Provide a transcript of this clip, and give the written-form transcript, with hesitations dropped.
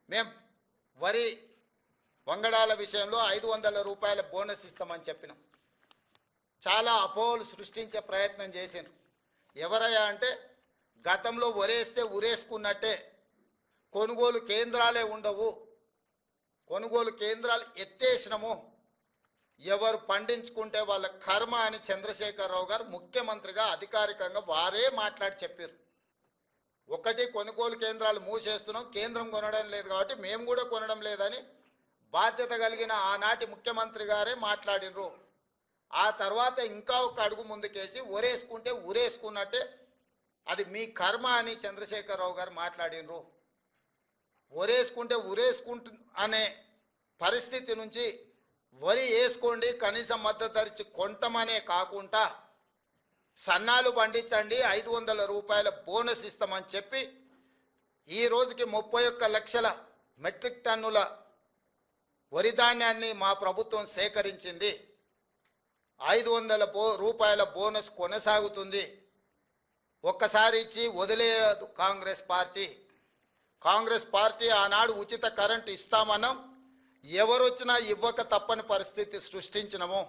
మేము వరి వంగడాల విషయంలో 500 రూపాయల బోనస్ ఇస్తామని చెప్పినాం. చాలా అపోహలు సృష్టించే ప్రయత్నం చేసిండ్రు. ఎవరయ్యా అంటే గతంలో వరేస్తే ఉరేసుకున్నట్టే, కొనుగోలు కేంద్రాలే ఉండవు, కొనుగోలు కేంద్రాలు ఎత్తేసినము, ఎవరు పండించుకుంటే వాళ్ళ కర్మ అని చంద్రశేఖరరావు గారు ముఖ్యమంత్రిగా అధికారికంగా వారే మాట్లాడి చెప్పారు. ఒకటి కొనుగోలు కేంద్రాలు మూసేస్తున్నాం, కేంద్రం కొనడం లేదు కాబట్టి మేము కూడా కొనడం లేదని బాధ్యత కలిగిన ఆనాటి ముఖ్యమంత్రి గారే మాట్లాడినరు. ఆ తర్వాత ఇంకా ఒక అడుగు ముందుకేసి ఉరేసుకుంటే ఉరేసుకున్నట్టే, అది మీ కర్మ అని చంద్రశేఖరరావు గారు మాట్లాడినరు. ఉరేసుకుంటే అనే పరిస్థితి నుంచి వరి వేసుకోండి, కనీసం మద్దతు ధర ఇచ్చి కొంటమనే కాకుండా సన్నాలు పండించండి, 500 రూపాయల బోనస్ ఇస్తామని చెప్పి ఈ రోజుకి 31 లక్షల మెట్రిక్ టన్నుల వరి ధాన్యాన్ని మా ప్రభుత్వం సేకరించింది. 500 రూపాయల బోనస్ కొనసాగుతుంది. ఒక్కసారి ఇచ్చి వదిలేయదు కాంగ్రెస్ పార్టీ. కాంగ్రెస్ పార్టీ ఆనాడు ఉచిత కరెంటు ఇస్తామన్నాం, ఎవరొచ్చినా ఇవ్వక తప్పని పరిస్థితి సృష్టించినము.